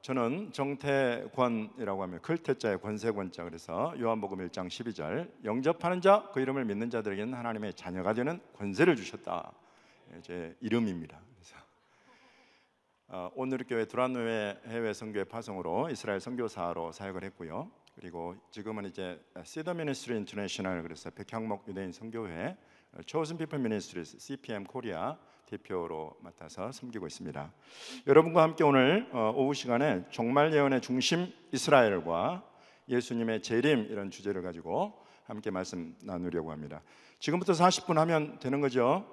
저는 정태권이라고 하면 클태자의 권세권자, 그래서 요한복음 1장 12절 영접하는 자 그 이름을 믿는 자들에게는 하나님의 자녀가 되는 권세를 주셨다, 제 이름입니다. 그래서 오늘교회 두란노회 해외 선교회 파송으로 이스라엘 선교사로 사역을 했고요. 그리고 지금은 이제 시더 미니스트리 인터내셔널, 그래서 백향목 유대인 선교회 Chosen People Ministries CPM 코리아 대표로 맡아서 섬기고 있습니다. 여러분과 함께 오늘 오후 시간에 종말 예언의 중심 이스라엘과 예수님의 재림, 이런 주제를 가지고 함께 말씀 나누려고 합니다. 지금부터 40분 하면 되는 거죠?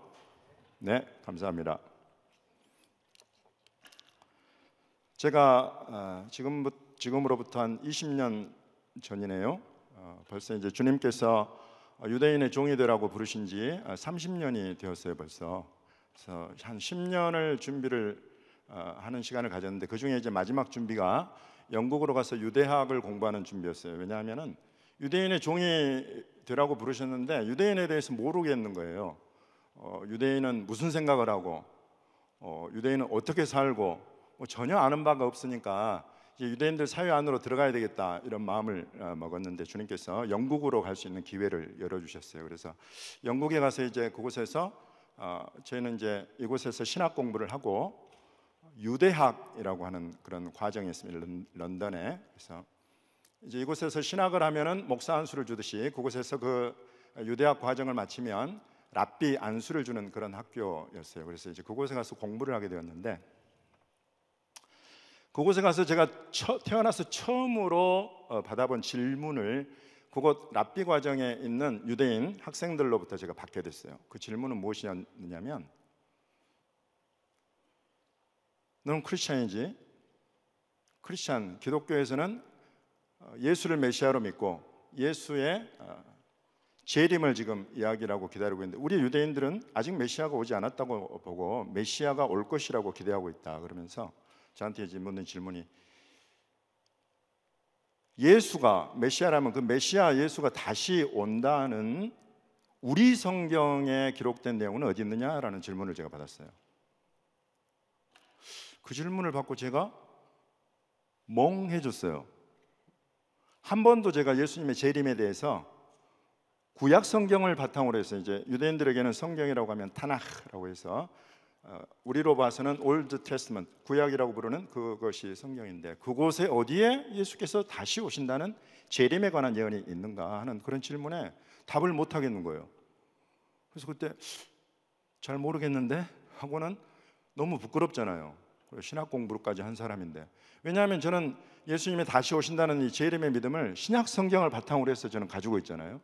네, 감사합니다. 제가 지금으로부터 한 20년 전이네요. 벌써 이제 주님께서 유대인의 종이 되라고 부르신 지 30년이 되었어요 벌써. 그래서 한 10년을 준비를 하는 시간을 가졌는데, 그 중에 이제 마지막 준비가 영국으로 가서 유대학을 공부하는 준비였어요. 왜냐하면은 유대인의 종이 되라고 부르셨는데 유대인에 대해서 모르겠는 거예요. 유대인은 무슨 생각을 하고 유대인은 어떻게 살고 전혀 아는 바가 없으니까 이제 유대인들 사회 안으로 들어가야 되겠다, 이런 마음을 먹었는데 주님께서 영국으로 갈 수 있는 기회를 열어주셨어요. 그래서 영국에 가서 이제 그곳에서 저희는 이제 이곳에서 신학 공부를 하고 유대학이라고 하는 그런 과정이 있습니다. 런던에. 그래서 이제 이곳에서 신학을 하면은 목사 안수를 주듯이 그곳에서 그 유대학 과정을 마치면 랍비 안수를 주는 그런 학교였어요. 그래서 이제 그곳에 가서 공부를 하게 되었는데, 그곳에 가서 제가 태어나서 처음으로 받아본 질문을 그곳 랍비 과정에 있는 유대인 학생들로부터 제가 받게 됐어요. 그 질문은 무엇이었냐면, 너는 크리스찬이지? 크리스찬, 기독교에서는 예수를 메시아로 믿고 예수의 재림을 지금 이야기를 하고 기다리고 있는데, 우리 유대인들은 아직 메시아가 오지 않았다고 보고 메시아가 올 것이라고 기대하고 있다. 그러면서 저한테 이제 묻는 질문이, 예수가 메시아라면 그 메시아 예수가 다시 온다는 우리 성경에 기록된 내용은 어디 있느냐라는 질문을 제가 받았어요. 그 질문을 받고 제가 멍해졌어요. 한 번도 제가 예수님의 재림에 대해서 구약 성경을 바탕으로 해서, 이제 유대인들에게는 성경이라고 하면 타나흐라고 해서 우리로 봐서는 올드 테스트먼트, 구약이라고 부르는 그것이 성경인데, 그곳에 어디에 예수께서 다시 오신다는 재림에 관한 예언이 있는가 하는 그런 질문에 답을 못 하겠는 거예요. 그래서 그때 잘 모르겠는데 하고는 너무 부끄럽잖아요. 신학 공부까지 한 사람인데. 왜냐하면 저는 예수님이 다시 오신다는 이 재림의 믿음을 신약 성경을 바탕으로 해서 저는 가지고 있잖아요.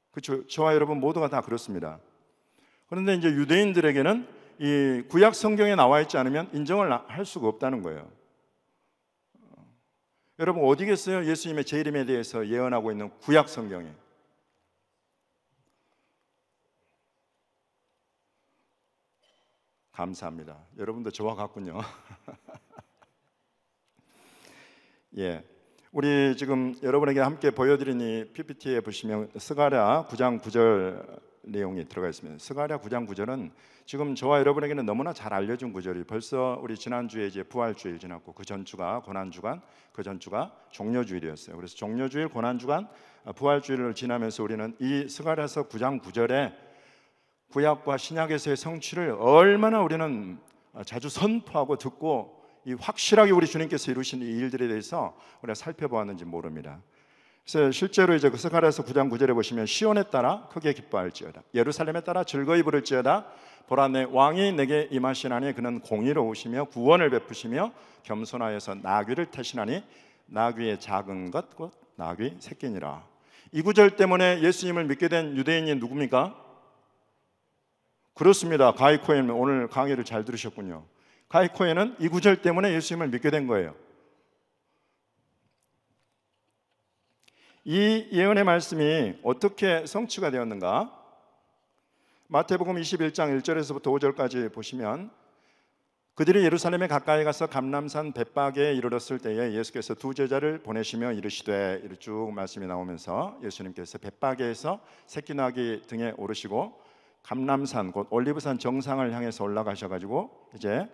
그렇죠? 저와 여러분 모두가 다 그렇습니다. 그런데 이제 유대인들에게는 이 구약 성경에 나와 있지 않으면 인정을 할 수가 없다는 거예요. 여러분 어디겠어요? 예수님의 재림에 대해서 예언하고 있는 구약 성경에. 감사합니다. 여러분도 저와 같군요. 예, 우리 지금 여러분에게 함께 보여드린 이 PPT에 보시면 스가랴 9장 9절 내용이 들어가 있습니다. 스가랴 9장 9절은 지금 저와 여러분에게는 너무나 잘 알려진 구절이, 벌써 우리 지난주에 이제 부활주일 지났고 그 전주가 고난주간, 그 전주가 종려주일이었어요. 그래서 종려주일, 고난주간, 부활주일을 지나면서 우리는 이 스가랴서 9장 9절에 구약과 신약에서의 성취를 얼마나 우리는 자주 선포하고 듣고 이 확실하게 우리 주님께서 이루신 이 일들에 대해서 우리가 살펴보았는지 모릅니다. 그래서 실제로 이제 그 스가랴서 9장 9절에 보시면, 시온에 따라 크게 기뻐할지어다, 예루살렘에 따라 즐거이 부를지어다, 보라 내 왕이 내게 임하시나니 그는 공의로우시며 구원을 베푸시며 겸손하여서 나귀를 태시나니 나귀의 작은 것 곧 나귀 새끼니라. 이 구절 때문에 예수님을 믿게 된 유대인이 누굽니까? 그렇습니다. 가이 코엔, 오늘 강의를 잘 들으셨군요. 가이 코엔은 이 구절 때문에 예수님을 믿게 된 거예요. 이 예언의 말씀이 어떻게 성취가 되었는가? 마태복음 21장 1절에서부터 5절까지 보시면, 그들이 예루살렘에 가까이 가서 감람산 벳박에 이르렀을 때에 예수께서 두 제자를 보내시며 이르시되, 이렇게 쭉 말씀이 나오면서 예수님께서 벳박에에서 새끼 나귀 등에 오르시고 감람산 곧 올리브산 정상을 향해서 올라가셔가지고 이제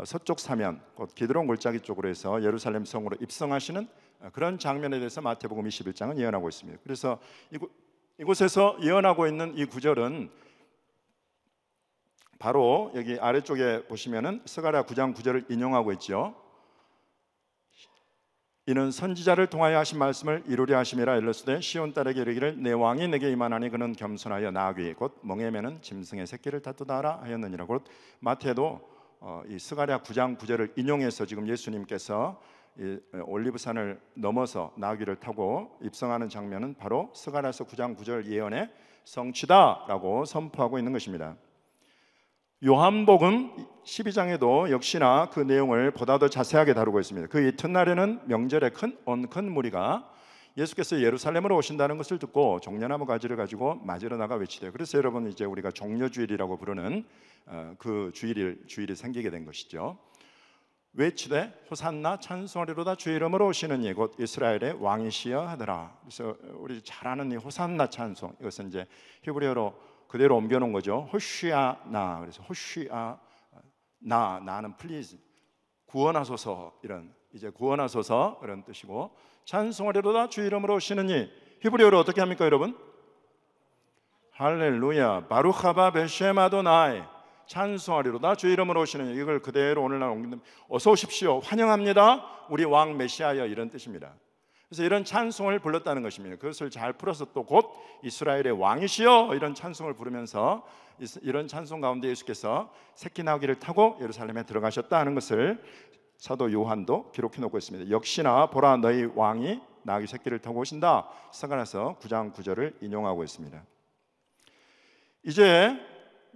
서쪽 사면 곧 기드론 골짜기 쪽으로 해서 예루살렘 성으로 입성하시는 그런 장면에 대해서 마태복음 21장은 예언하고 있습니다. 그래서 이곳에서 예언하고 있는 이 구절은 바로 여기 아래쪽에 보시면은 스가랴 9장 9절을 인용하고 있죠. 이는 선지자를 통하여 하신 말씀을 이루려 하심이라. 일러스되 시온 딸에게 이르기를 내 왕이 내게 임하나니 그는 겸손하여 나귀 곧 멍에 매는 짐승의 새끼를 다투다 하라 하였느니라. 곧 마태도 이 스가랴 9장 9절을 인용해서 지금 예수님께서 이 올리브산을 넘어서 나귀를 타고 입성하는 장면은 바로 스가랴서 9장 9절 예언의 성취다라고 선포하고 있는 것입니다. 요한복음 12장에도 역시나 그 내용을 보다 더 자세하게 다루고 있습니다. 그 이튿날에는 명절에 큰 무리가 예수께서 예루살렘으로 오신다는 것을 듣고 종려나무 가지를 가지고 맞으러 나가 외치대요. 그래서 여러분 이제 우리가 종려주일이라고 부르는 그 주일이 생기게 된 것이죠. 외치되 호산나 찬송하리로다 주의 이름으로 오시는 이 곧 이스라엘의 왕이시여 하더라. 그래서 우리 잘 아는 이 호산나 찬송, 이것은 이제 히브리어로 그대로 옮겨놓은 거죠. 호시아나. 그래서 호시아나, 나는 플리즈, 구원하소서, 이런 이제 구원하소서 이런 뜻이고, 찬송하리로다 주 이름으로 오시는 이 히브리어로 어떻게 합니까 여러분? 할렐루야 바루하바 베셈 아도나이. 찬송하리로다 주 이름으로 오시는 이, 이걸 그대로 오늘날 옮기면 어서 오십시오, 환영합니다, 우리 왕 메시아여, 이런 뜻입니다. 그래서 이런 찬송을 불렀다는 것입니다. 그것을 잘 풀어서 또 곧 이스라엘의 왕이시여 이런 찬송을 부르면서 이런 찬송 가운데 예수께서 새끼 나귀를 타고 예루살렘에 들어가셨다 하는 것을 사도 요한도 기록해 놓고 있습니다. 역시나 보라 너희 왕이 나귀 새끼를 타고 오신다. 스가랴서 9장 9절을 인용하고 있습니다. 이제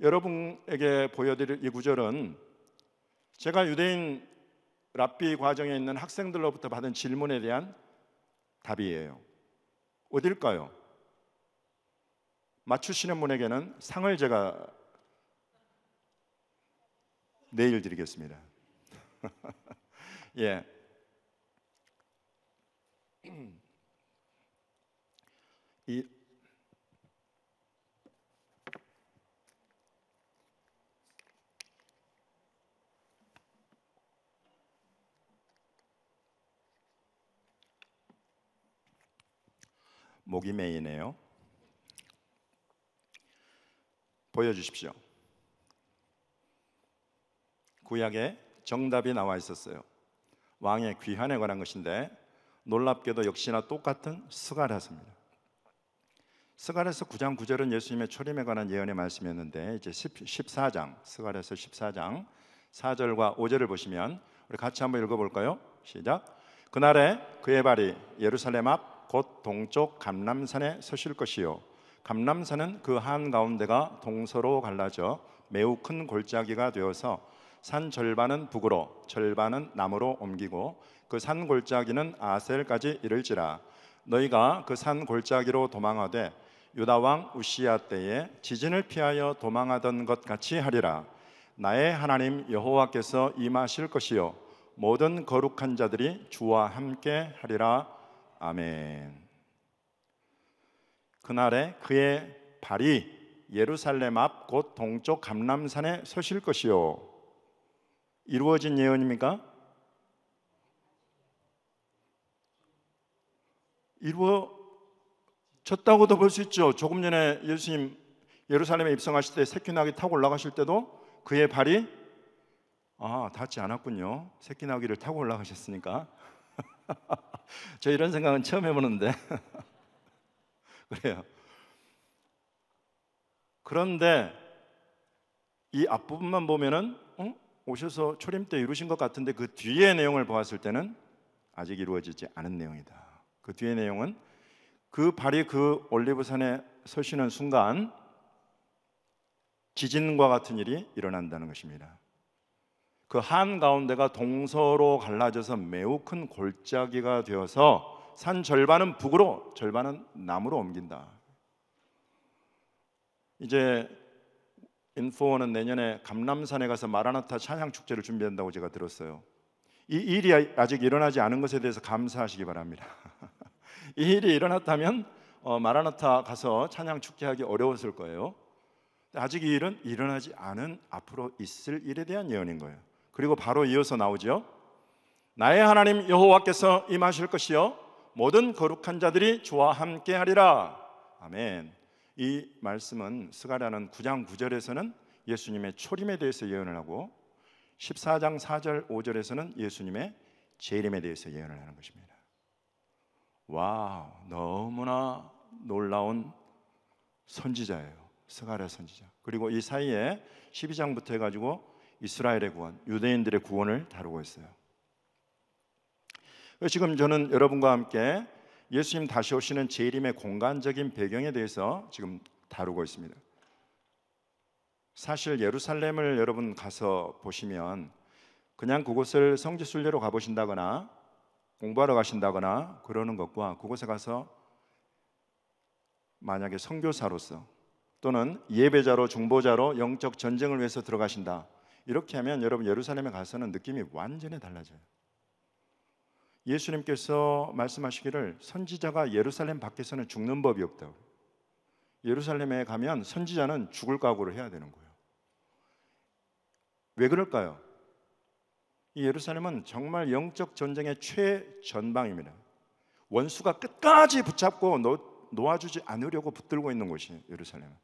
여러분에게 보여드릴 이 구절은 제가 유대인 랍비 과정에 있는 학생들로부터 받은 질문에 대한 답이에요. 어딜까요? 맞추시는 분에게는 상을 제가 내일 드리겠습니다. 예. 이 목이 메이네요. 보여주십시오. 구약에 정답이 나와 있었어요. 왕의 귀환에 관한 것인데 놀랍게도 역시나 똑같은 스가랴서입니다. 스가랴서 9장 9절은 예수님의 초림에 관한 예언의 말씀이었는데 이제 14장, 스가랴서 14장 4절과 5절을 보시면 우리 같이 한번 읽어볼까요? 시작. 그날에 그의 발이 예루살렘 앞 곧 동쪽 감람산에 서실 것이요 감람산은 그 한가운데가 동서로 갈라져 매우 큰 골짜기가 되어서 산 절반은 북으로 절반은 남으로 옮기고 그 산 골짜기는 아셀까지 이를지라. 너희가 그 산 골짜기로 도망하되 유다 왕 우시야 때에 지진을 피하여 도망하던 것 같이 하리라. 나의 하나님 여호와께서 임하실 것이요 모든 거룩한 자들이 주와 함께 하리라. 아멘. 그날에 그의 발이 예루살렘 앞 곧 동쪽 감람산에 서실 것이요. 이루어진 예언입니까? 이루어졌다고도 볼 수 있죠. 조금 전에 예수님 예루살렘에 입성하실 때 새끼나귀 타고 올라가실 때도 그의 발이 닿지 않았군요. 새끼나귀를 타고 올라가셨으니까. 저 이런 생각은 처음 해보는데 그래요. 그런데 이 앞부분만 보면은 오셔서 초림 때 이루신 것 같은데 그 뒤의 내용을 보았을 때는 아직 이루어지지 않은 내용이다. 그 뒤의 내용은 그 발이 그 올리브산에 서시는 순간 지진과 같은 일이 일어난다는 것입니다. 그 한가운데가 동서로 갈라져서 매우 큰 골짜기가 되어서 산 절반은 북으로 절반은 남으로 옮긴다. 이제 인포원은 내년에 감람산에 가서 마라나타 찬양 축제를 준비한다고 제가 들었어요. 이 일이 아직 일어나지 않은 것에 대해서 감사하시기 바랍니다. 이 일이 일어났다면 마라나타 가서 찬양 축제하기 어려웠을 거예요. 아직 이 일은 일어나지 않은 앞으로 있을 일에 대한 예언인 거예요. 그리고 바로 이어서 나오죠. 나의 하나님 여호와께서 임하실 것이요 모든 거룩한 자들이 주와 함께하리라. 아멘. 이 말씀은 스가랴는 9장 9절에서는 예수님의 초림에 대해서 예언을 하고 14장 4절 5절에서는 예수님의 재림에 대해서 예언을 하는 것입니다. 와, 너무나 놀라운 선지자예요. 스가랴 선지자. 그리고 이 사이에 12장부터 해가지고 이스라엘의 구원, 유대인들의 구원을 다루고 있어요. 지금 저는 여러분과 함께 예수님 다시 오시는 재림의 공간적인 배경에 대해서 지금 다루고 있습니다. 사실 예루살렘을 여러분 가서 보시면 그냥 그곳을 성지순례로 가보신다거나 공부하러 가신다거나 그러는 것과 그곳에 가서 만약에 선교사로서 또는 예배자로 중보자로 영적 전쟁을 위해서 들어가신다, 이렇게 하면 여러분 예루살렘에 가서는 느낌이 완전히 달라져요. 예수님께서 말씀하시기를 선지자가 예루살렘 밖에서는 죽는 법이 없다고. 예루살렘에 가면 선지자는 죽을 각오를 해야 되는 거예요. 왜 그럴까요? 이 예루살렘은 정말 영적 전쟁의 최전방입니다. 원수가 끝까지 붙잡고 놓아주지 않으려고 붙들고 있는 곳이 예루살렘.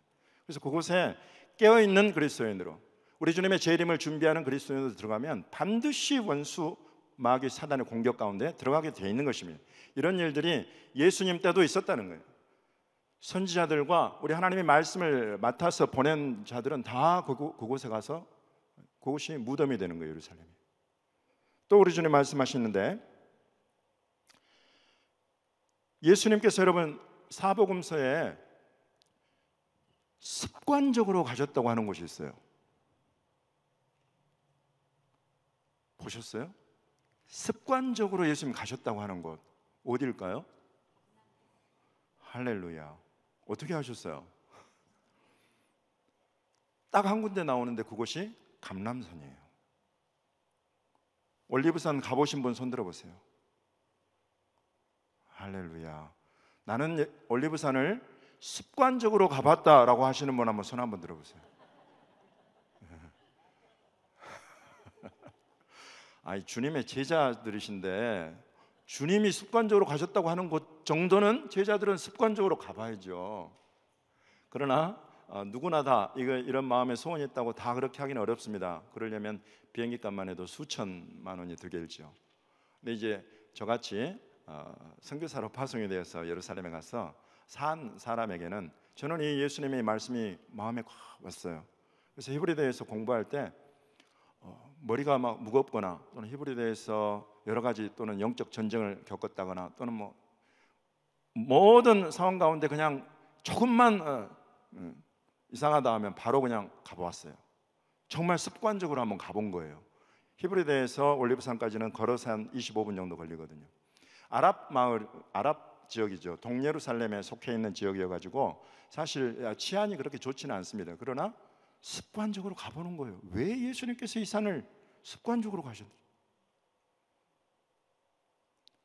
그래서 그곳에 깨어있는 그리스도인으로 우리 주님의 재림을 준비하는 그리스도인으로 들어가면 반드시 원수 마귀 사단의 공격 가운데 들어가게 돼 있는 것입니다. 이런 일들이 예수님 때도 있었다는 거예요. 선지자들과 우리 하나님의 말씀을 맡아서 보낸 자들은 다 그곳에 가서 그곳이 무덤이 되는 거예요. 예루살렘이. 또 우리 주님 말씀하시는데 예수님께서 여러분 사복음서에 습관적으로 가셨다고 하는 곳이 있어요. 보셨어요? 습관적으로 예수님 가셨다고 하는 곳 어디일까요? 할렐루야. 어떻게 하셨어요? 딱 한 군데 나오는데 그곳이 감람산이에요. 올리브산 가보신 분 손 들어보세요. 할렐루야. 나는 올리브산을 습관적으로 가봤다라고 하시는 분 한번 손 한번 들어보세요. 아니, 주님의 제자들이신데 주님이 습관적으로 가셨다고 하는 곳 정도는 제자들은 습관적으로 가봐야죠. 그러나 누구나 다 이런 마음에 소원이 있다고 다 그렇게 하기는 어렵습니다. 그러려면 비행기 값만 해도 수천만 원이 들겠죠. 근데 이제 저같이 선교사로 파송이 되어서 예루살렘에 가서 산 사람에게는 저는 이 예수님의 말씀이 마음에 확 왔어요. 그래서 히브리서에서 공부할 때 머리가 막 무겁거나 또는 히브리서에서 여러 가지 또는 영적 전쟁을 겪었다거나 또는 뭐 모든 상황 가운데 그냥 조금만 이상하다 하면 바로 그냥 가보았어요. 정말 습관적으로 한번 가본 거예요. 히브리서에서 올리브산까지는 걸어서 한 25분 정도 걸리거든요. 아랍 마을, 아랍 지역이죠. 동예루살렘에 속해 있는 지역이어가지고 사실 치안이 그렇게 좋지는 않습니다. 그러나 습관적으로 가보는 거예요. 왜 예수님께서 이 산을 습관적으로 가셨는지.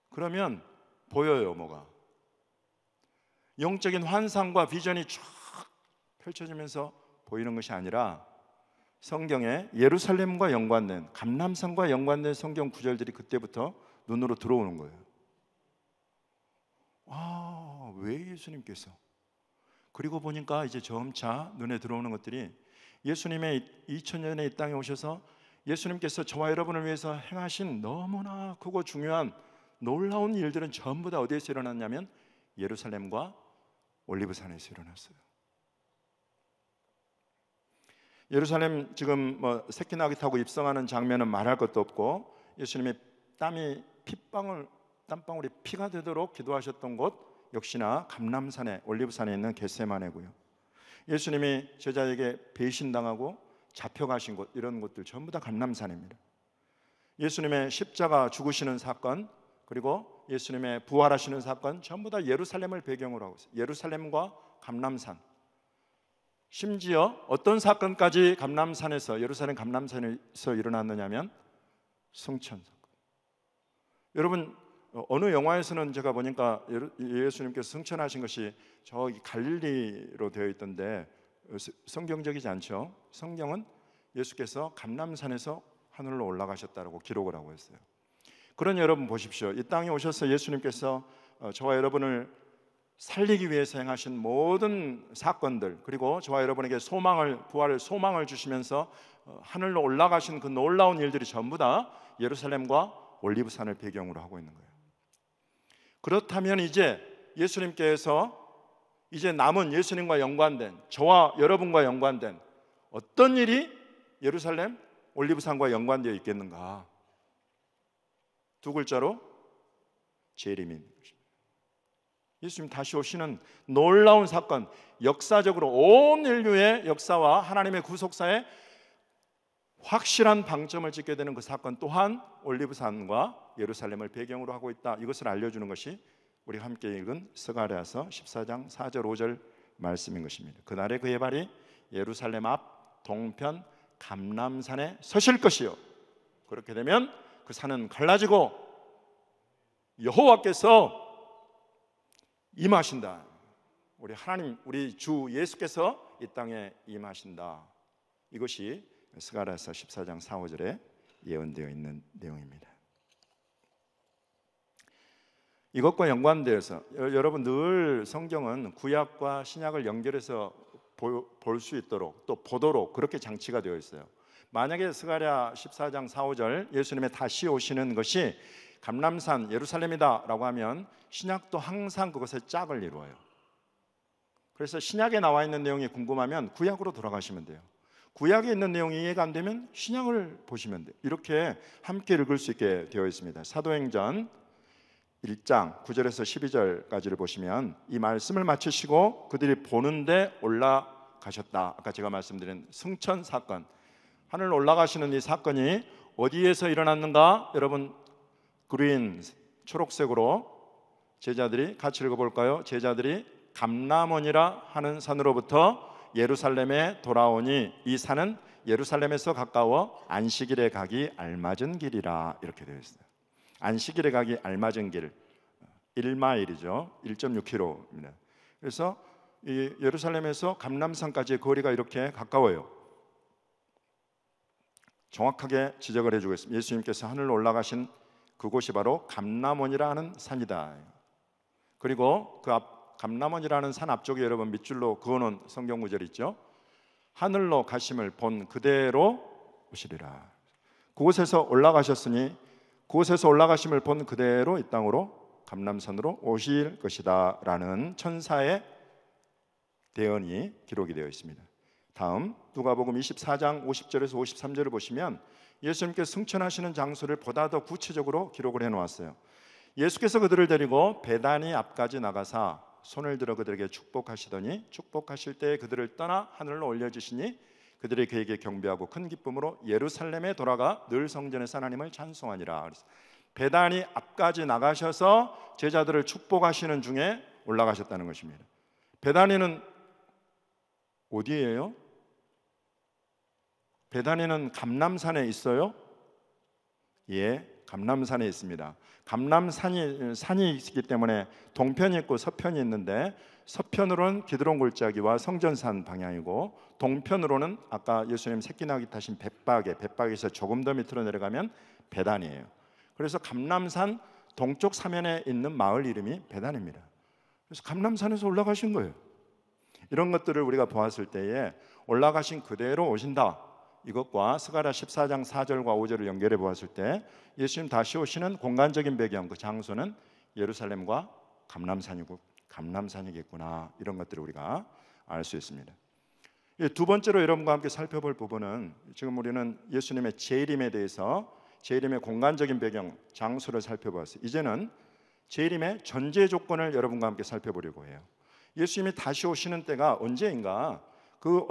그러면 보여요. 뭐가 영적인 환상과 비전이 쫙 펼쳐지면서 보이는 것이 아니라 성경에 예루살렘과 연관된 감람산과 연관된 성경 구절들이 그때부터 눈으로 들어오는 거예요. 아, 왜 예수님께서? 그리고 보니까 이제 점차 눈에 들어오는 것들이 예수님의 2000년에 이 땅에 오셔서 예수님께서 저와 여러분을 위해서 행하신 너무나 크고 중요한 놀라운 일들은 전부 다 어디에서 일어났냐면 예루살렘과 올리브산에서 일어났어요. 예루살렘 지금 뭐 새끼 나귀 타고 입성하는 장면은 말할 것도 없고 예수님의 땀이 땀방울이 피가 되도록 기도하셨던 곳 역시나 감람산에 올리브산에 있는 겟세마네고요. 예수님이 제자에게 배신당하고 잡혀가신 곳, 이런 곳들 전부 다 감람산입니다. 예수님의 십자가 죽으시는 사건 그리고 예수님의 부활하시는 사건 전부 다 예루살렘을 배경으로 하고 있어요. 예루살렘과 감람산. 심지어 어떤 사건까지 감람산에서 예루살렘 감람산에서 일어났느냐면 승천 사건. 여러분 어느 영화에서는 제가 보니까 예수님께서 승천하신 것이 저기 갈릴리로 되어 있던데 성경적이지 않죠. 성경은 예수께서 감람산에서 하늘로 올라가셨다라고 기록을 하고 있어요. 그러니 여러분 보십시오. 이 땅에 오셔서 예수님께서 저와 여러분을 살리기 위해서 행하신 모든 사건들, 그리고 저와 여러분에게 부활을 소망을 주시면서 하늘로 올라가신 그 놀라운 일들이 전부 다 예루살렘과 올리브산을 배경으로 하고 있는 거예요. 그렇다면 이제 예수님께서 이제 남은 예수님과 연관된, 저와 여러분과 연관된 어떤 일이 예루살렘 올리브산과 연관되어 있겠는가? 두 글자로 재림인 것입니다. 예수님 다시 오시는 놀라운 사건, 역사적으로 온 인류의 역사와 하나님의 구속사에 확실한 방점을 찍게 되는 그 사건 또한 올리브산과 예루살렘을 배경으로 하고 있다. 이것을 알려주는 것이 우리 함께 읽은 스가랴서 14장 4절 5절 말씀인 것입니다. 그날에 그의 발이 예루살렘 앞 동편 감람산에 서실 것이요, 그렇게 되면 그 산은 갈라지고 여호와께서 임하신다. 우리 하나님, 우리 주 예수께서 이 땅에 임하신다. 이것이 스가랴서 14장 4, 5절에 예언되어 있는 내용입니다. 이것과 연관되어서 여러분 늘 성경은 구약과 신약을 연결해서 볼 수 있도록 또 보도록 그렇게 장치가 되어 있어요. 만약에 스가랴 14장 4, 5절 예수님의 다시 오시는 것이 감람산 예루살렘이다 라고 하면 신약도 항상 그것의 짝을 이루어요. 그래서 신약에 나와 있는 내용이 궁금하면 구약으로 돌아가시면 돼요. 구약에 있는 내용이 이해가 안 되면 신약을 보시면 돼요. 이렇게 함께 읽을 수 있게 되어 있습니다. 사도행전 1장 9절에서 12절까지를 보시면 이 말씀을 마치시고 그들이 보는데 올라가셨다. 아까 제가 말씀드린 승천 사건, 하늘 올라가시는 이 사건이 어디에서 일어났는가? 여러분 그린 초록색으로 제자들이 같이 읽어볼까요? 제자들이 감람원이라 하는 산으로부터 예루살렘에 돌아오니 이 산은 예루살렘에서 가까워 안식일에 가기 알맞은 길이라. 이렇게 되어 있어요. 안식일에 가기 알맞은 길 1마일이죠. 1.6km입니다. 그래서 이 예루살렘에서 감람산까지의 거리가 이렇게 가까워요. 정확하게 지적을 해주고 있습니다. 예수님께서 하늘로 올라가신 그곳이 바로 감람원이라 하는 산이다. 그리고 그 감람원이라는 산 앞쪽에 여러분 밑줄로 그어놓은 성경 구절이 있죠. 하늘로 가심을 본 그대로 오시리라. 그곳에서 올라가셨으니 그곳에서 올라가심을 본 그대로 이 땅으로 감람산으로 오실 것이다 라는 천사의 대언이 기록이 되어 있습니다. 다음 누가복음 24장 50절에서 53절을 보시면 예수님께서 승천하시는 장소를 보다 더 구체적으로 기록을 해놓았어요. 예수께서 그들을 데리고 베다니 앞까지 나가사 손을 들어 그들에게 축복하시더니 축복하실 때 그들을 떠나 하늘로 올려주시니 그들이 그에게 경배하고 큰 기쁨으로 예루살렘에 돌아가 늘 성전에서 하나님을 찬송하니라. 베다니 앞까지 나가셔서 제자들을 축복하시는 중에 올라가셨다는 것입니다. 베다니는 어디예요? 베다니는 감람산에 있어요? 예, 감람산에 있습니다. 감람산이 있기 때문에 동편이 있고 서편이 있는데 서편으로는 기드론 골짜기와 성전산 방향이고 동편으로는 아까 예수님 새끼 나귀 타신 벳박에서 조금 더 밑으로 내려가면 베단이에요. 그래서 감람산 동쪽 사면에 있는 마을 이름이 베단입니다. 그래서 감람산에서 올라가신 거예요. 이런 것들을 우리가 보았을 때에 올라가신 그대로 오신다. 이것과 스가랴 14장 4절과 5절을 연결해 보았을 때 예수님 다시 오시는 공간적인 배경, 그 장소는 예루살렘과 감람산이겠구나. 이런 것들을 우리가 알 수 있습니다. 두 번째로 여러분과 함께 살펴볼 부분은 지금 우리는 예수님의 재림에 대해서 재림의 공간적인 배경, 장소를 살펴보았어요. 이제는 재림의 전제 조건을 여러분과 함께 살펴보려고 해요. 예수님이 다시 오시는 때가 언제인가? 그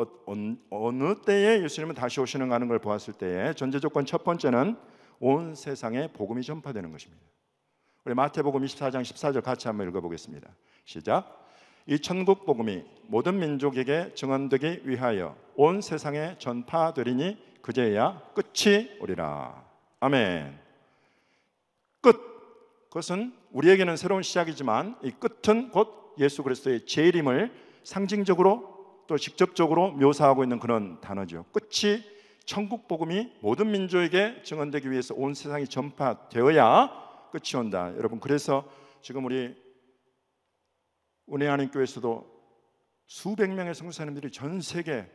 어느 때에 예수님은 다시 오시는가 하는 걸 보았을 때에 전제 조건 첫 번째는 온 세상에 복음이 전파되는 것입니다. 우리 마태복음 24장 14절 같이 한번 읽어보겠습니다. 시작. 이 천국 복음이 모든 민족에게 증언되기 위하여 온 세상에 전파되리니 그제야 끝이 오리라. 아멘. 끝. 그것은 우리에게는 새로운 시작이지만 이 끝은 곧 예수 그리스도의 재림을 상징적으로 또 직접적으로 묘사하고 있는 그런 단어죠. 끝이 천국 복음이 모든 민족에게 증언되기 위해서 온 세상이 전파되어야 끝이 온다. 여러분, 그래서 지금 우리 은혜하는 교회에서도 수백 명의 선교사님들이 전 세계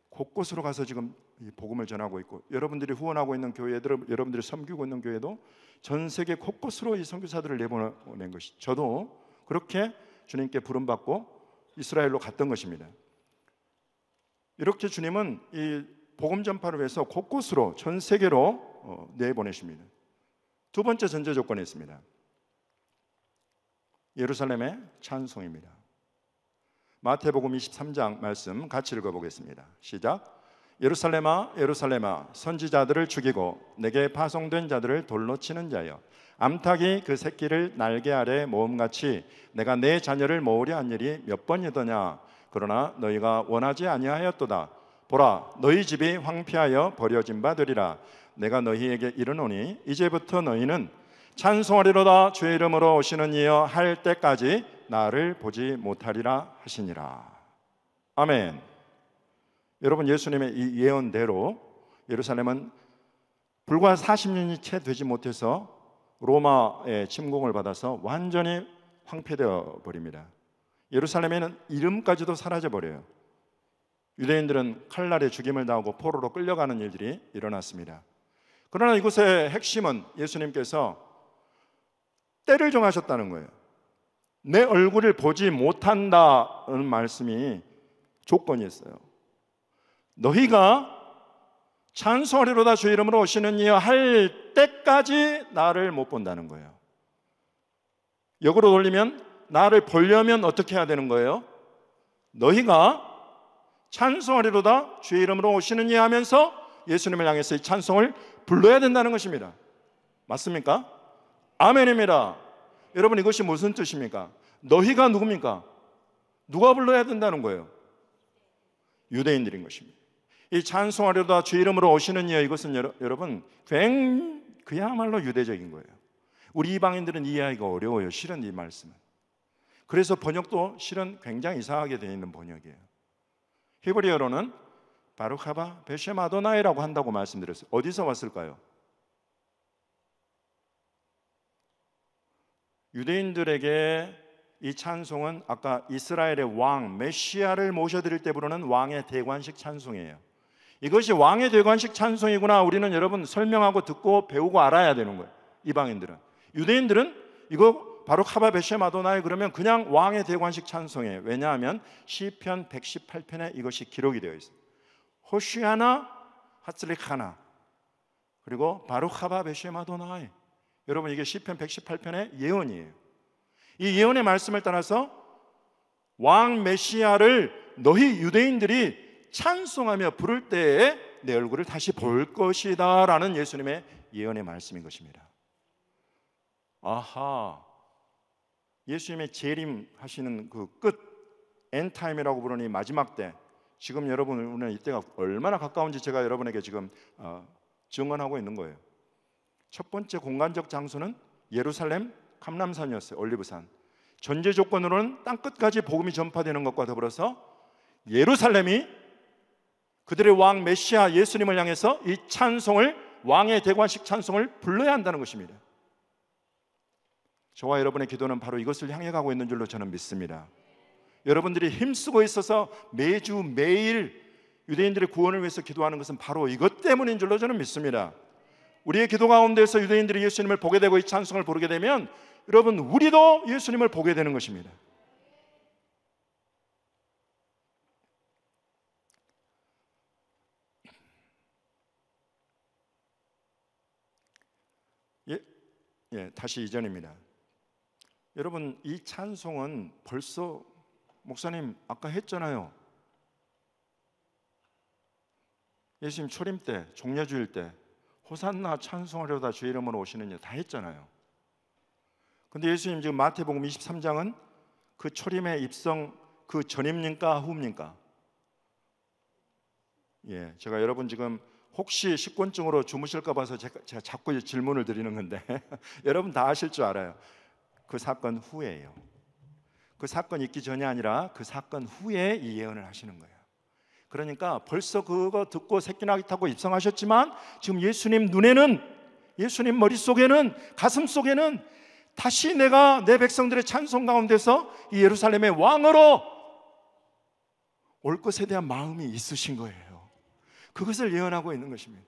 곳곳으로 가서 지금 이 복음을 전하고 있고, 여러분들이 후원하고 있는 교회들, 여러분들이 섬기고 있는 교회도 전 세계 곳곳으로 이 선교사들을 내보낸 것이, 저도 그렇게 주님께 부름받고 이스라엘로 갔던 것입니다. 이렇게 주님은 이 복음 전파를 위해서 곳곳으로 전 세계로 내보내십니다. 두 번째 전제 조건이 있습니다. 예루살렘의 찬송입니다. 마태복음 23장 말씀 같이 읽어보겠습니다. 시작. 예루살렘아 예루살렘아 선지자들을 죽이고 내게 파송된 자들을 돌로 치는 자여, 암탉이 그 새끼를 날개 아래 모음같이 내가 내 자녀를 모으려 한 일이 몇 번이더냐. 그러나 너희가 원하지 아니하였도다. 보라, 너희 집이 황폐하여 버려진 바 되리라. 내가 너희에게 이르노니 이제부터 너희는 찬송하리로다. 주의 이름으로 오시는 이여 할 때까지 나를 보지 못하리라 하시니라. 아멘. 여러분, 예수님의 이 예언대로 예루살렘은 불과 40년이 채 되지 못해서 로마의 침공을 받아서 완전히 황폐되어 버립니다. 예루살렘에는 이름까지도 사라져 버려요. 유대인들은 칼날에 죽임을 당하고 포로로 끌려가는 일들이 일어났습니다. 그러나 이곳의 핵심은 예수님께서 때를 정하셨다는 거예요. 내 얼굴을 보지 못한다는 말씀이 조건이었어요. 너희가 찬송하리로다 주의 이름으로 오시는 이여 할 때까지 나를 못 본다는 거예요. 역으로 돌리면 나를 보려면 어떻게 해야 되는 거예요? 너희가 찬송하리로다 주의 이름으로 오시는 이 하면서 예수님을 향해서 이 찬송을 불러야 된다는 것입니다. 맞습니까? 아멘입니다. 여러분, 이것이 무슨 뜻입니까? 너희가 누굽니까? 누가 불러야 된다는 거예요? 유대인들인 것입니다. 이 찬송하리로다 주의 이름으로 오시는 이여, 이것은 여러분 그야말로 유대적인 거예요. 우리 이방인들은 이해하기가 어려워요. 실은 이 말씀은. 그래서 번역도 실은 굉장히 이상하게 되어 있는 번역이에요. 히브리어로는 바루카바 베셈 아도나이라고 한다고 말씀드렸어요. 어디서 왔을까요? 유대인들에게 이 찬송은 아까 이스라엘의 왕 메시아를 모셔드릴 때 부르는 왕의 대관식 찬송이에요. 이것이 왕의 대관식 찬송이구나, 우리는 여러분 설명하고 듣고 배우고 알아야 되는 거예요. 이방인들은. 유대인들은 이거 바로 카바 베셈 아도나이 그러면 그냥 왕의 대관식 찬송이에요. 왜냐하면 시편 118편에 이것이 기록이 되어 있어요. 호시아나 하슬리카나 그리고 바로 카바 베셈 아도나이. 여러분, 이게 시편 118편의 예언이에요. 이 예언의 말씀을 따라서 왕 메시아를 너희 유대인들이 찬송하며 부를 때에 내 얼굴을 다시 볼 것이다 라는 예수님의 예언의 말씀인 것입니다. 아하, 예수님의 재림하시는 그 끝, 엔타임이라고 부르는 이 마지막 때, 지금 여러분은 이때가 얼마나 가까운지 제가 여러분에게 지금 증언하고 있는 거예요. 첫 번째 공간적 장소는 예루살렘 감람산이었어요. 올리브산. 전제 조건으로는 땅끝까지 복음이 전파되는 것과 더불어서 예루살렘이 그들의 왕 메시아 예수님을 향해서 이 찬송을, 왕의 대관식 찬송을 불러야 한다는 것입니다. 저와 여러분의 기도는 바로 이것을 향해 가고 있는 줄로 저는 믿습니다. 여러분들이 힘쓰고 있어서 매주 매일 유대인들의 구원을 위해서 기도하는 것은 바로 이것 때문인 줄로 저는 믿습니다. 우리의 기도 가운데서 유대인들이 예수님을 보게 되고 이 찬송을 부르게 되면 여러분, 우리도 예수님을 보게 되는 것입니다. 다시 이전입니다. 여러분, 이 찬송은 벌써 목사님 아까 했잖아요. 예수님 초림 때, 종려주일 때 호산나 찬송하려다 주의 이름으로 오시는 일 다 했잖아요. 근데 예수님 지금 마태복음 23장은 그 초림의 입성 그 전입니까 후입니까? 제가 여러분 지금 혹시 식곤증으로 주무실까 봐서 제가 자꾸 질문을 드리는 건데 여러분 다 아실 줄 알아요. 그 사건 후에요. 그 사건 있기 전이 아니라 그 사건 후에 이 예언을 하시는 거예요. 그러니까 벌써 그거 듣고 새끼나기 타고 입성하셨지만 지금 예수님 눈에는, 예수님 머릿속에는, 가슴 속에는 다시 내가 내 백성들의 찬송 가운데서 이 예루살렘의 왕으로 올 것에 대한 마음이 있으신 거예요. 그것을 예언하고 있는 것입니다.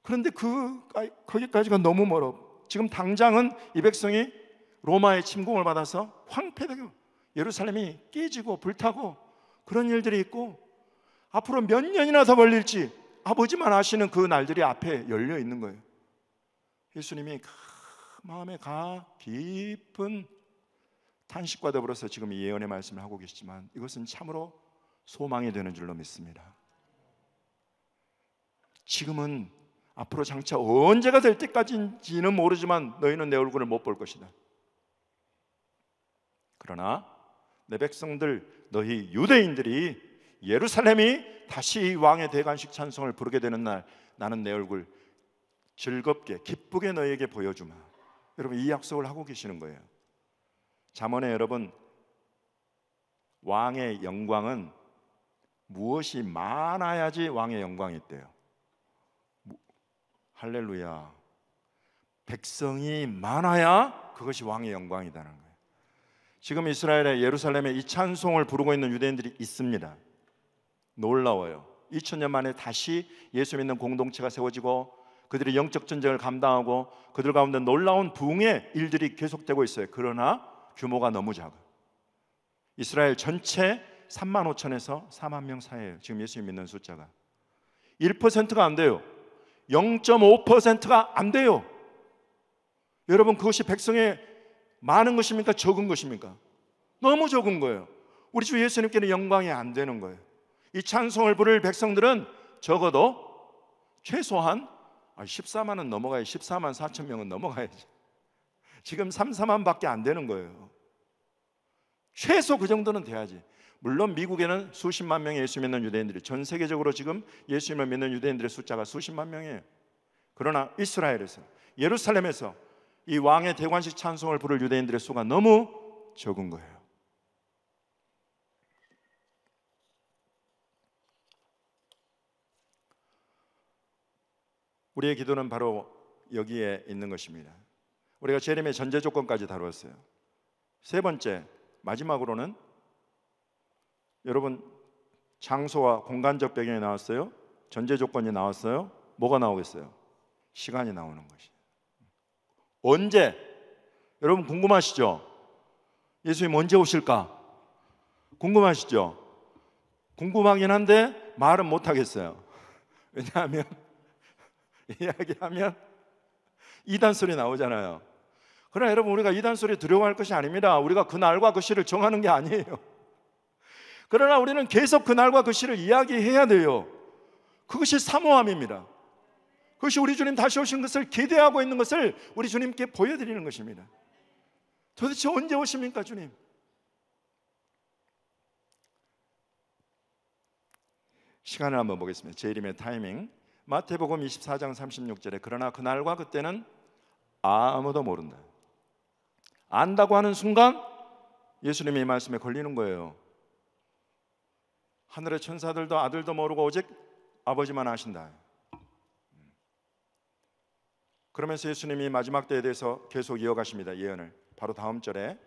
그런데 거기까지가 너무 멀어. 지금 당장은 이 백성이 로마의 침공을 받아서 황폐되고 예루살렘이 깨지고 불타고 그런 일들이 있고 앞으로 몇 년이나 더 걸릴지 아버지만 아시는 그 날들이 앞에 열려 있는 거예요. 예수님이 마음에 깊은 탄식과 더불어서 지금 이 예언의 말씀을 하고 계시지만 이것은 참으로 소망이 되는 줄로 믿습니다. 지금은 앞으로 장차 언제가 될 때까지인지는 모르지만 너희는 내 얼굴을 못 볼 것이다. 그러나 내 백성들, 너희 유대인들이 예루살렘이 다시 왕의 대관식 찬송을 부르게 되는 날 나는 내 얼굴 즐겁게 기쁘게 너희에게 보여주마. 여러분, 이 약속을 하고 계시는 거예요. 잠언에 여러분, 왕의 영광은 무엇이 많아야지 왕의 영광이 있대요. 할렐루야. 백성이 많아야 그것이 왕의 영광이라는 거예요. 지금 이스라엘의 예루살렘에 이 찬송을 부르고 있는 유대인들이 있습니다. 놀라워요. 2000년 만에 다시 예수 믿는 공동체가 세워지고 그들이 영적 전쟁을 감당하고 그들 가운데 놀라운 부흥의 일들이 계속되고 있어요. 그러나 규모가 너무 작아. 이스라엘 전체 3만 5천에서 4만 명 사이예요. 지금 예수 믿는 숫자가 1%가 안 돼요. 0.5%가 안 돼요. 여러분, 그것이 백성의 많은 것입니까? 적은 것입니까? 너무 적은 거예요. 우리 주 예수님께는 영광이 안 되는 거예요. 이 찬송을 부를 백성들은 적어도 최소한 14만은 넘어가야 14만 4천 명은 넘어가야지. 지금 3, 4만 밖에 안 되는 거예요. 최소 그 정도는 돼야지. 물론 미국에는 수십만 명의 예수 믿는 유대인들이, 전 세계적으로 지금 예수님을 믿는 유대인들의 숫자가 수십만 명이에요. 그러나 이스라엘에서, 예루살렘에서 이 왕의 대관식 찬송을 부를 유대인들의 수가 너무 적은 거예요. 우리의 기도는 바로 여기에 있는 것입니다. 우리가 재림의 전제 조건까지 다루었어요. 세 번째, 마지막으로는 여러분, 장소와 공간적 배경이 나왔어요. 전제 조건이 나왔어요. 뭐가 나오겠어요? 시간이 나오는 것이. 언제? 여러분 궁금하시죠? 예수님 언제 오실까? 궁금하시죠? 궁금하긴 한데 말은 못 하겠어요. 왜냐하면 이야기하면 이단 소리 나오잖아요. 그러나 여러분, 우리가 이단 소리 두려워할 것이 아닙니다. 우리가 그 날과 그 시를 정하는 게 아니에요. 그러나 우리는 계속 그 날과 그 시를 이야기해야 돼요. 그것이 사모함입니다. 그것이 우리 주님 다시 오신 것을 기대하고 있는 것을 우리 주님께 보여드리는 것입니다. 도대체 언제 오십니까, 주님? 시간을 한번 보겠습니다. 재림의 타이밍. 마태복음 24장 36절에 그러나 그날과 그때는 아무도 모른다. 안다고 하는 순간 예수님의 이 말씀에 걸리는 거예요. 하늘의 천사들도 아들도 모르고 오직 아버지만 아신다. 그러면서 예수님이 마지막 때에 대해서 계속 이어가십니다. 예언을. 바로 다음 절에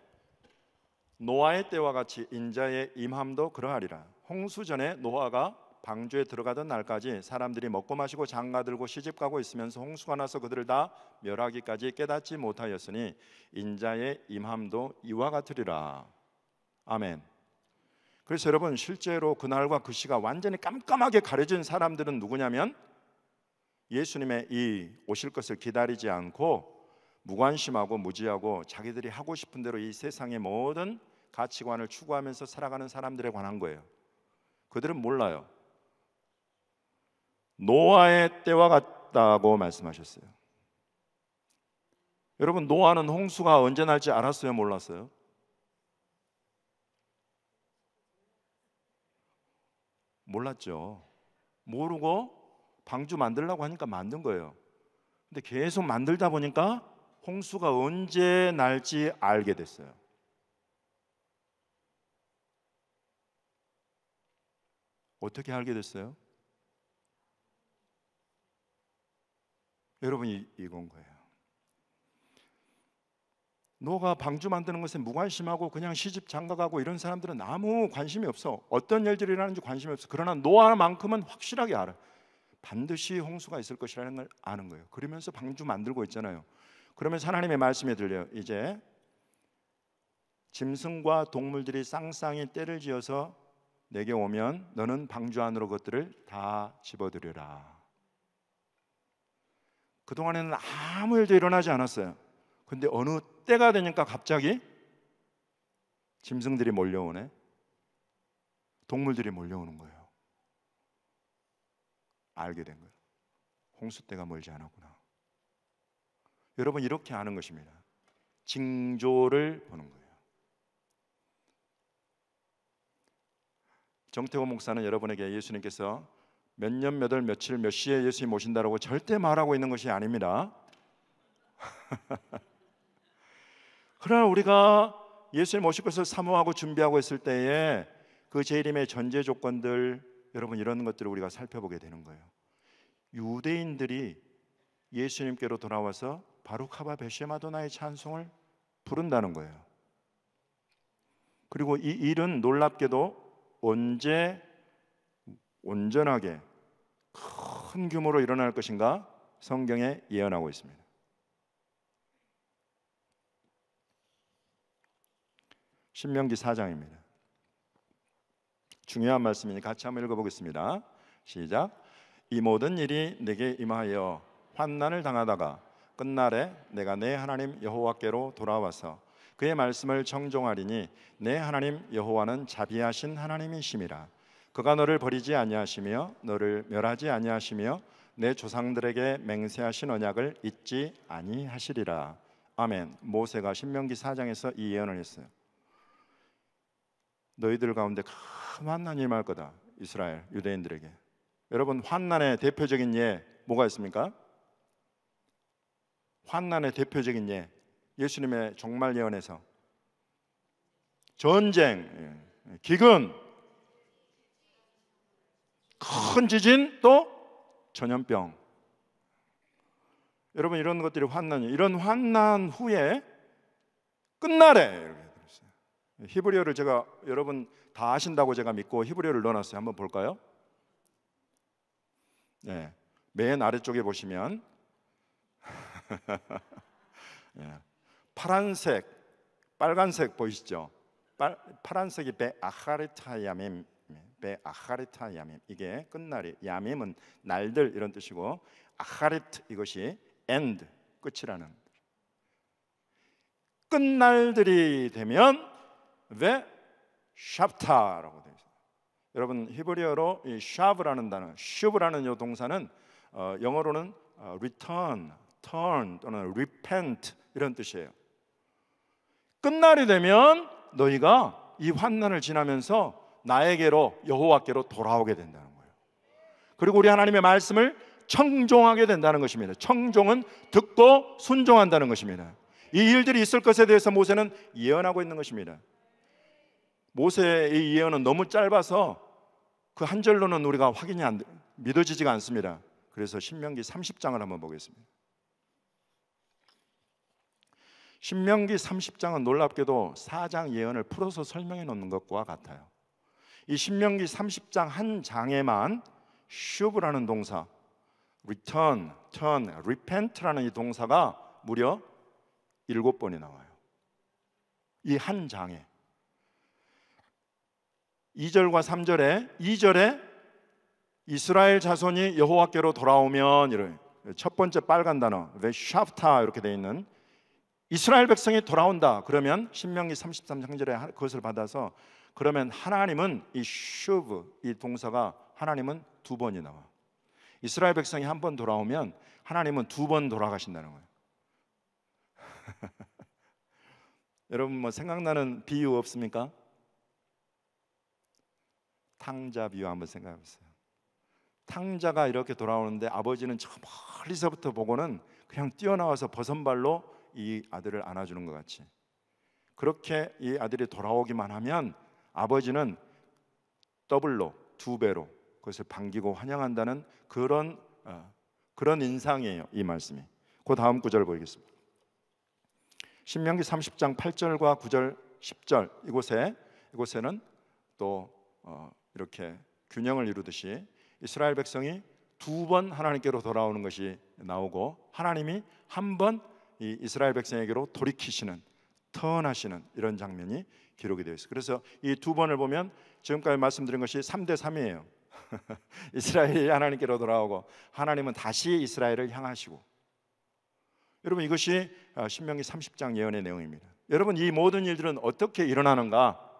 노아의 때와 같이 인자의 임함도 그러하리라. 홍수 전에 노아가 방주에 들어가던 날까지 사람들이 먹고 마시고 장가들고 시집가고 있으면서 홍수가 나서 그들을 다 멸하기까지 깨닫지 못하였으니 인자의 임함도 이와 같으리라. 아멘. 그래서 여러분, 실제로 그날과 그 시가 완전히 깜깜하게 가려진 사람들은 누구냐면 예수님의 이 오실 것을 기다리지 않고 무관심하고 무지하고 자기들이 하고 싶은 대로 이 세상의 모든 가치관을 추구하면서 살아가는 사람들에 관한 거예요. 그들은 몰라요. 노아의 때와 같다고 말씀하셨어요. 여러분, 노아는 홍수가 언제 날지 알았어요? 몰랐어요? 몰랐죠. 모르고 방주 만들려고 하니까 만든 거예요. 근데 계속 만들다 보니까 홍수가 언제 날지 알게 됐어요. 어떻게 알게 됐어요? 여러분, 이건 거예요. 노아가 방주 만드는 것에 무관심하고 그냥 시집 장가가고 이런 사람들은 아무 관심이 없어. 어떤 일들이 일어나는지 관심이 없어. 그러나 노아만큼은 확실하게 알아. 반드시 홍수가 있을 것이라는 걸 아는 거예요. 그러면서 방주 만들고 있잖아요. 그러면서 하나님의 말씀이 들려요. 이제 짐승과 동물들이 쌍쌍이 떼를 지어서 내게 오면 너는 방주 안으로 그것들을 다 집어들여라. 그동안에는 아무 일도 일어나지 않았어요. 근데 어느 때가 되니까 갑자기 짐승들이 몰려오네. 동물들이 몰려오는 거예요. 알게 된 거예요. 홍수 때가 멀지 않았구나. 여러분, 이렇게 아는 것입니다. 징조를 보는 거예요. 정태호 목사는 여러분에게 예수님께서 몇 년, 몇 월, 며칠, 몇 시에 예수님 오신다라고 절대 말하고 있는 것이 아닙니다. 그러나 우리가 예수님 오실 것을 사모하고 준비하고 있을 때에 그 재림의 전제 조건들, 여러분, 이런 것들을 우리가 살펴보게 되는 거예요. 유대인들이 예수님께로 돌아와서 바룩하바 베쉐마도나의 찬송을 부른다는 거예요. 그리고 이 일은 놀랍게도 언제 온전하게 큰 규모로 일어날 것인가 성경에 예언하고 있습니다. 신명기 4장입니다. 중요한 말씀이니 같이 한번 읽어보겠습니다. 시작. 이 모든 일이 내게 임하여 환난을 당하다가 끝날에 내가 내 하나님 여호와께로 돌아와서 그의 말씀을 청종하리니 내 하나님 여호와는 자비하신 하나님이심이라. 그가 너를 버리지 아니하시며 너를 멸하지 아니하시며 내 조상들에게 맹세하신 언약을 잊지 아니하시리라. 아멘. 모세가 신명기 4장에서 이 예언을 했어요. 너희들 가운데 큰 환난이 임할 거다. 이스라엘 유대인들에게. 여러분, 환난의 대표적인 예 뭐가 있습니까? 환난의 대표적인 예, 예수님의 종말 예언에서 전쟁, 기근, 큰 지진, 또 전염병. 여러분, 이런 것들이 환난이에요. 이런 환난 후에 끝날에 이렇게 들었어요. 히브리어를 제가 여러분 다 아신다고 제가 믿고 히브리어를 넣어놨어요. 한번 볼까요? 네, 맨 아래쪽에 보시면 파란색, 빨간색 보이시죠? 파란색이 베아하리타 야밈, 베아하리타 야밈. 이게 끝날이, 야밈은 날들 이런 뜻이고, 아하리트 이것이 end, 끝이라는. 끝날들이 되면 왜 샵타라고 되어 있어요. 여러분, 히브리어로 이 샤브라는 단어, 슈브라는 이 동사는 영어로는 return, turn 또는 repent 이런 뜻이에요. 끝날이 되면 너희가 이 환난을 지나면서 나에게로, 여호와께로 돌아오게 된다는 거예요. 그리고 우리 하나님의 말씀을 청종하게 된다는 것입니다. 청종은 듣고 순종한다는 것입니다. 이 일들이 있을 것에 대해서 모세는 예언하고 있는 것입니다. 모세의 이 예언은 너무 짧아서 그 한 절로는 우리가 확인이 믿어지지가 않습니다. 그래서 신명기 30장을 한번 보겠습니다. 신명기 30장은 놀랍게도 4장 예언을 풀어서 설명해 놓는 것과 같아요. 이 신명기 30장 한 장에만 슈브라는 동사, return, turn, repent라는 이 동사가 무려 7번이 나와요. 이 한 장에 2절과 3절에 2절에 이스라엘 자손이 여호와께로 돌아오면, 이런 첫 번째 빨간 단어 ቬ샤프타 이렇게 되어 있는 이스라엘 백성이 돌아온다. 그러면 신명기 33장절에 그것을 받아서, 그러면 하나님은 이 슈브, 이 동사가 하나님은 2번이 나와. 이스라엘 백성이 한 번 돌아오면 하나님은 2번 돌아가신다는 거예요. 여러분, 뭐 생각나는 비유 없습니까? 탕자 비유 한번 생각해 보세요. 탕자가 이렇게 돌아오는데 아버지는 저 멀리서부터 보고는 그냥 뛰어나와서 버선발로 이 아들을 안아주는 것 같이, 그렇게 이 아들이 돌아오기만 하면 아버지는 더블로 2배로 그것을 반기고 환영한다는 그런 인상이에요, 이 말씀이. 그 다음 구절 보겠습니다. 신명기 30장 8절과 9절 10절 이곳에는 또 이렇게 균형을 이루듯이 이스라엘 백성이 2번 하나님께로 돌아오는 것이 나오고, 하나님이 한 번 이 이스라엘 백성에게로 돌이키시는, 턴하시는 이런 장면이 기록이 되어 있어요. 그래서 이 2번을 보면 지금까지 말씀드린 것이 3대3이에요. 이스라엘이 하나님께로 돌아오고 하나님은 다시 이스라엘을 향하시고. 여러분, 이것이 신명기 30장 예언의 내용입니다. 여러분, 이 모든 일들은 어떻게 일어나는가?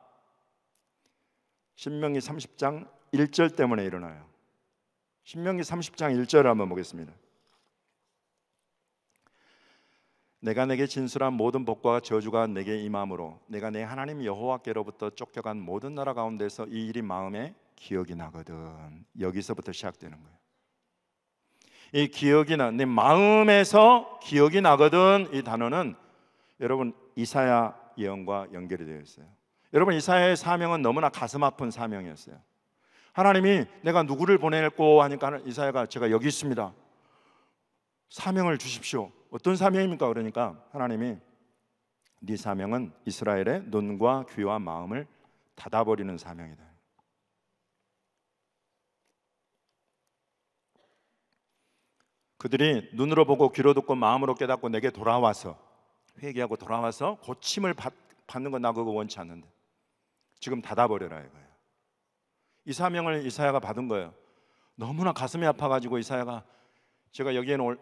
신명기 30장 1절 때문에 일어나요. 신명기 30장 1절을 한번 보겠습니다. 내가 내게 진술한 모든 복과 저주가 내게 임함으로 내가 내 하나님 여호와께로부터 쫓겨간 모든 나라 가운데서 이 일이 마음에 기억이 나거든. 여기서부터 시작되는 거예요. 이 기억이 내 마음에서 기억이 나거든, 이 단어는 여러분 이사야 예언과 연결이 되어 있어요. 여러분, 이사야의 사명은 너무나 가슴 아픈 사명이었어요. 하나님이 내가 누구를 보낼고 하니까 이사야가 제가 여기 있습니다, 사명을 주십시오. 어떤 사명입니까? 그러니까 하나님이 네 사명은 이스라엘의 눈과 귀와 마음을 닫아버리는 사명이다. 그들이 눈으로 보고 귀로 듣고 마음으로 깨닫고 내게 돌아와서, 회개하고 돌아와서 고침을 받는 건 나 그거 원치 않는데 지금 닫아버려라 이거예요. 이 사명을 이사야가 받은 거예요. 너무나 가슴이 아파가지고 이사야가, 제가 여기에는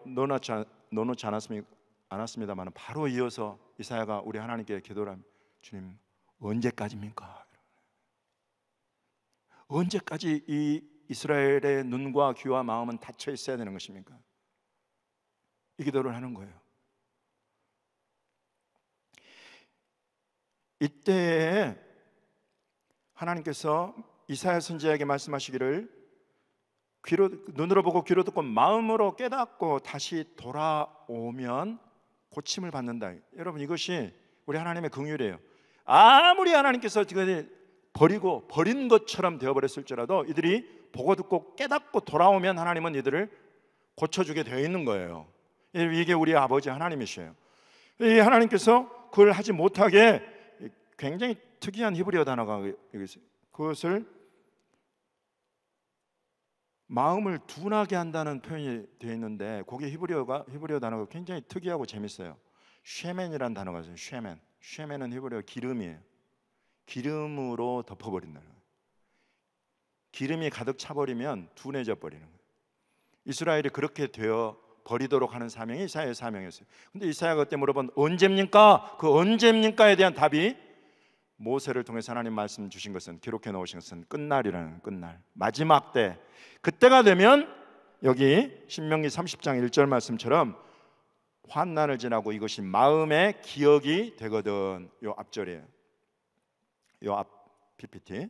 넣어놓지 않았습니다만 바로 이어서 이사야가 우리 하나님께 기도를 합니다. 주님, 언제까지입니까? 언제까지 이 이스라엘의 눈과 귀와 마음은 닫혀 있어야 되는 것입니까? 이 기도를 하는 거예요. 이때에 하나님께서 이사야 선지자에게 말씀하시기를 눈으로 보고 귀로 듣고 마음으로 깨닫고 다시 돌아오면 고침을 받는다. 여러분, 이것이 우리 하나님의 긍휼이에요. 아무리 하나님께서 버린 것처럼 되어버렸을지라도 이들이 보고 듣고 깨닫고 돌아오면 하나님은 이들을 고쳐주게 되어 있는 거예요. 이게 우리 아버지 하나님이셔요. 이 하나님께서 그걸 하지 못하게 굉장히 특이한 히브리어 단어가 있어요. 그것을 마음을 둔하게 한다는 표현이 되어 있는데, 거기 히브리어 단어가 굉장히 특이하고 재밌어요. 쉐멘이라는 단어가 있어요. 쉐멘은 히브리어 기름이에요. 기름으로 덮어버린다는 거예요. 기름이 가득 차버리면 둔해져 버리는 거예요. 이스라엘이 그렇게 되어 버리도록 하는 사명이 이사야의 사명이었어요. 근데 이사야가 그때 물어본 언제입니까? 그 언제입니까에 대한 답이 모세를 통해서 하나님 말씀 주신 것은, 기록해 놓으신 것은 끝날이라는, 끝날, 마지막 때, 그때가 되면 여기 신명기 30장 1절 말씀처럼 환난을 지나고 이것이 마음의 기억이 되거든. 요 앞절이에요. 요 앞 PPT.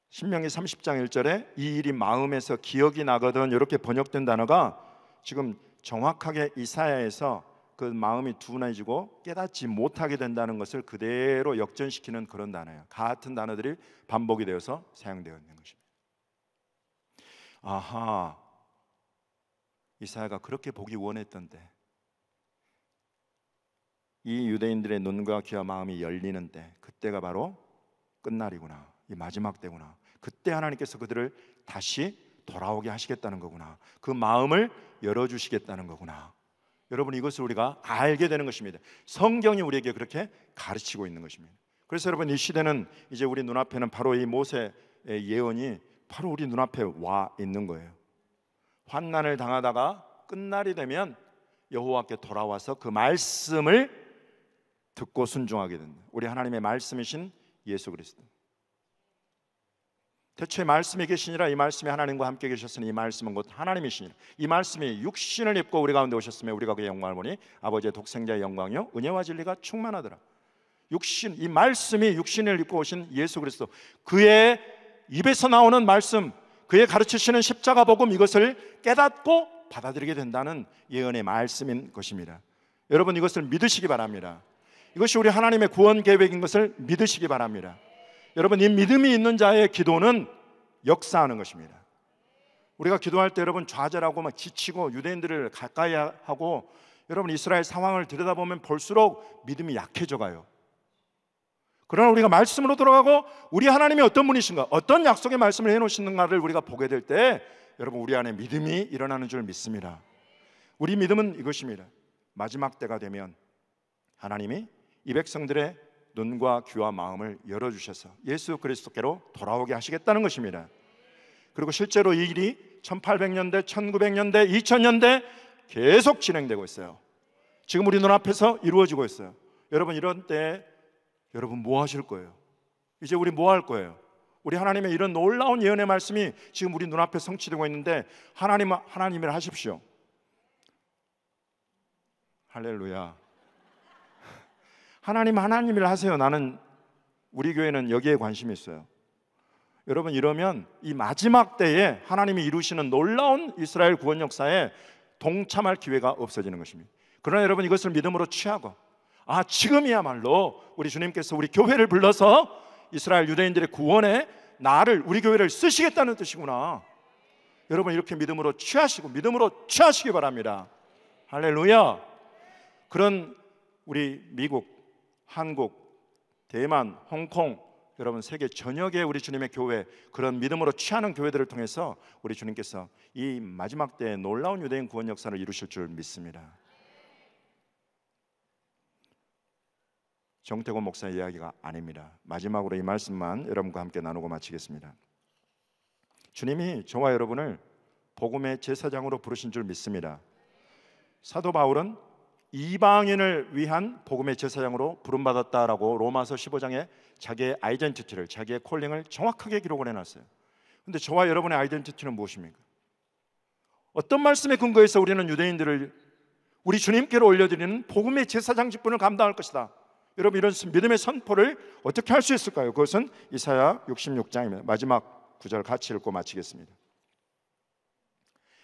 신명기 30장 1절에 이 일이 마음에서 기억이 나거든, 이렇게 번역된 단어가 지금 정확하게 이사야에서 그 마음이 둔해지고 깨닫지 못하게 된다는 것을 그대로 역전시키는 그런 단어예요. 같은 단어들이 반복이 되어서 사용되어 있는 것입니다. 아하, 이사야가 그렇게 보기 원했던데, 이 유대인들의 눈과 귀와 마음이 열리는 때, 그때가 바로 끝날이구나, 이 마지막 때구나. 그때 하나님께서 그들을 다시 돌아오게 하시겠다는 거구나. 그 마음을 열어주시겠다는 거구나. 여러분, 이것을 우리가 알게 되는 것입니다. 성경이 우리에게 그렇게 가르치고 있는 것입니다. 그래서 여러분, 이 시대는 이제 우리 눈앞에는 바로 이 모세의 예언이 바로 우리 눈앞에 와 있는 거예요. 환난을 당하다가 끝날이 되면 여호와께 돌아와서 그 말씀을 듣고 순종하게 된다. 우리 하나님의 말씀이신 예수 그리스도. 대체 말씀이 계시니라, 이 말씀이 하나님과 함께 계셨으니 이 말씀은 곧 하나님이시니라. 이 말씀이 육신을 입고 우리 가운데 오셨으며 우리가 그의 영광을 보니 아버지의 독생자의 영광이요 은혜와 진리가 충만하더라. 이 말씀이 육신을 입고 오신 예수 그리스도, 그의 입에서 나오는 말씀, 그의 가르치시는 십자가 복음, 이것을 깨닫고 받아들이게 된다는 예언의 말씀인 것입니다. 여러분, 이것을 믿으시기 바랍니다. 이것이 우리 하나님의 구원 계획인 것을 믿으시기 바랍니다. 여러분, 이 믿음이 있는 자의 기도는 역사하는 것입니다. 우리가 기도할 때 여러분 좌절하고 막 지치고 유대인들을 가까이 하고 여러분 이스라엘 상황을 들여다보면 볼수록 믿음이 약해져 가요. 그러나 우리가 말씀으로 돌아가고 우리 하나님이 어떤 분이신가, 어떤 약속의 말씀을 해놓으시는가를 우리가 보게 될 때 여러분 우리 안에 믿음이 일어나는 줄 믿습니다. 우리 믿음은 이것입니다. 마지막 때가 되면 하나님이 이 백성들의 눈과 귀와 마음을 열어주셔서 예수 그리스도께로 돌아오게 하시겠다는 것입니다. 그리고 실제로 이 일이 1800년대, 1900년대, 2000년대 계속 진행되고 있어요. 지금 우리 눈앞에서 이루어지고 있어요. 여러분 이런 때 여러분 뭐 하실 거예요? 이제 우리 뭐 할 거예요? 우리 하나님의 이런 놀라운 예언의 말씀이 지금 우리 눈앞에 성취되고 있는데 하나님을 하십시오. 할렐루야. 하나님을 하세요. 나는 우리 교회는 여기에 관심이 있어요. 여러분 이러면 이 마지막 때에 하나님이 이루시는 놀라운 이스라엘 구원 역사에 동참할 기회가 없어지는 것입니다. 그러나 여러분 이것을 믿음으로 취하고 지금이야말로 우리 주님께서 우리 교회를 불러서 이스라엘 유대인들의 구원에 나를 우리 교회를 쓰시겠다는 뜻이구나. 여러분 이렇게 믿음으로 취하시고 믿음으로 취하시기 바랍니다. 할렐루야. 그런 우리 미국, 한국, 대만, 홍콩 여러분 세계 전역의 우리 주님의 교회 그런 믿음으로 취하는 교회들을 통해서 우리 주님께서 이 마지막 때에 놀라운 유대인 구원 역사를 이루실 줄 믿습니다. 정태곤 목사의 이야기가 아닙니다. 마지막으로 이 말씀만 여러분과 함께 나누고 마치겠습니다. 주님이 저와 여러분을 복음의 제사장으로 부르신 줄 믿습니다. 사도 바울은 이방인을 위한 복음의 제사장으로 부름받았다라고 로마서 15장에 자기의 아이덴티티를, 자기의 콜링을 정확하게 기록을 해놨어요. 그런데 저와 여러분의 아이덴티티는 무엇입니까? 어떤 말씀에 근거해서 우리는 유대인들을 우리 주님께로 올려드리는 복음의 제사장 직분을 감당할 것이다. 여러분 이런 믿음의 선포를 어떻게 할 수 있을까요? 그것은 이사야 66장입니다. 마지막 구절 같이 읽고 마치겠습니다.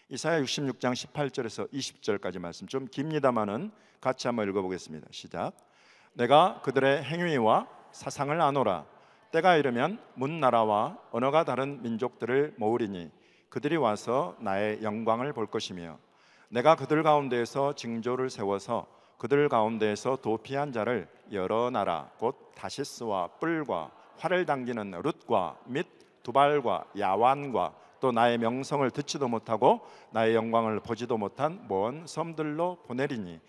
이사야 66장 18절에서 20절까지 말씀 좀 깁니다마는 같이 한번 읽어보겠습니다. 시작. 내가 그들의 행위와 사상을 아노라. 때가 이르면 문 나라와 언어가 다른 민족들을 모으리니 그들이 와서 나의 영광을 볼 것이며 내가 그들 가운데에서 징조를 세워서 그들 가운데에서 도피한 자를 여러 나라 곧 다시스와 뿔과 활을 당기는 룻과 및 두발과 야완과 또 나의 명성을 듣지도 못하고 나의 영광을 보지도 못한 먼 섬들로 보내리니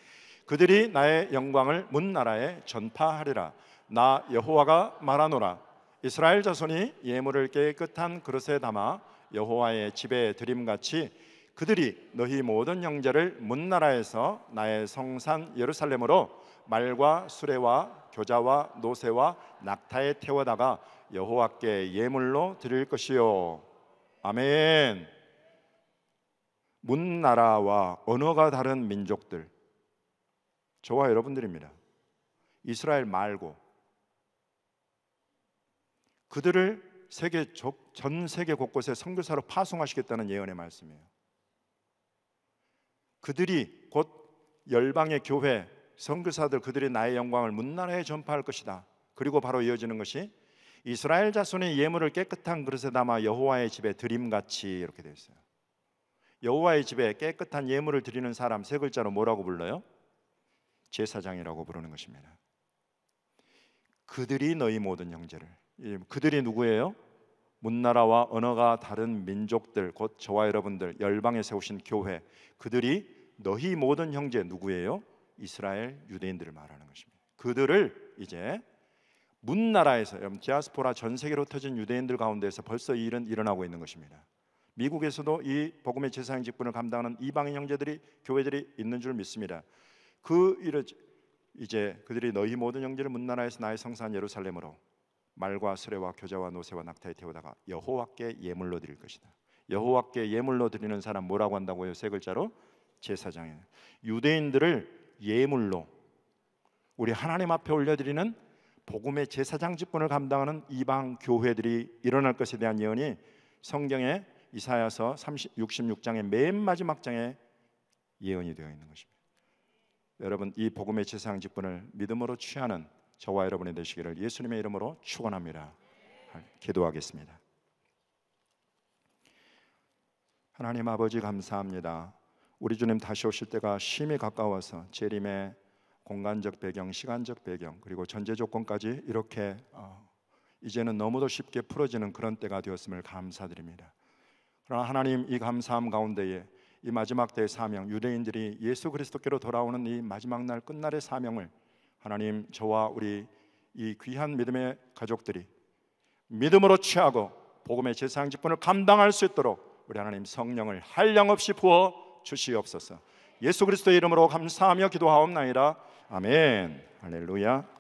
그들이 나의 영광을 문 나라에 전파하리라. 나 여호와가 말하노라. 이스라엘 자손이 예물을 깨끗한 그릇에 담아 여호와의 집에 드림같이 그들이 너희 모든 형제를 문 나라에서 나의 성산 예루살렘으로 말과 수레와 겨자와 노새와 낙타에 태워다가 여호와께 예물로 드릴 것이요. 아멘. 문 나라와 언어가 다른 민족들, 저와 여러분들입니다. 이스라엘 말고 그들을 전 세계 곳곳에 선교사로 파송하시겠다는 예언의 말씀이에요. 그들이 곧 열방의 교회 선교사들, 그들이 나의 영광을 문 나라에 전파할 것이다. 그리고 바로 이어지는 것이 이스라엘 자손의 예물을 깨끗한 그릇에 담아 여호와의 집에 드림같이 이렇게 되어 있어요. 여호와의 집에 깨끗한 예물을 드리는 사람 세 글자로 뭐라고 불러요? 제사장이라고 부르는 것입니다. 그들이 너희 모든 형제를, 그들이 누구예요? 문나라와 언어가 다른 민족들, 곧 저와 여러분들 열방에 세우신 교회, 그들이 너희 모든 형제 누구예요? 이스라엘 유대인들을 말하는 것입니다. 그들을 이제 문나라에서, 여러분 디아스포라 전 세계로 터진 유대인들 가운데서 벌써 이 일은 일어나고 있는 것입니다. 미국에서도 이 복음의 제사장 직분을 감당하는 이방인 형제들이, 교회들이 있는 줄 믿습니다. 그 일을 이제 그들이 너희 모든 형제를 문나라에서 나의 성산 예루살렘으로 말과 수레와 겨자와 노새와 낙타에 태우다가 여호와께 예물로 드릴 것이다. 여호와께 예물로 드리는 사람 뭐라고 한다고요? 세 글자로 제사장이에요. 유대인들을 예물로 우리 하나님 앞에 올려드리는 복음의 제사장 직분을 감당하는 이방 교회들이 일어날 것에 대한 예언이 성경의 이사야서 66장의 맨 마지막 장에 예언이 되어 있는 것입니다. 여러분 이 복음의 제사장 직분을 믿음으로 취하는 저와 여러분이 되시기를 예수님의 이름으로 축원합니다. 기도하겠습니다. 하나님 아버지 감사합니다. 우리 주님 다시 오실 때가 심히 가까워서 재림의 공간적 배경, 시간적 배경, 그리고 전제 조건까지 이렇게 이제는 너무도 쉽게 풀어지는 그런 때가 되었음을 감사드립니다. 그러나 하나님, 이 감사함 가운데에 이 마지막 때의 사명, 유대인들이 예수 그리스도께로 돌아오는 이 마지막 날 끝날의 사명을 하나님, 저와 우리 이 귀한 믿음의 가족들이 믿음으로 취하고 복음의 제사장 직분을 감당할 수 있도록 우리 하나님 성령을 한량없이 부어 주시옵소서. 예수 그리스도의 이름으로 감사하며 기도하옵나이다. 아멘. 할렐루야.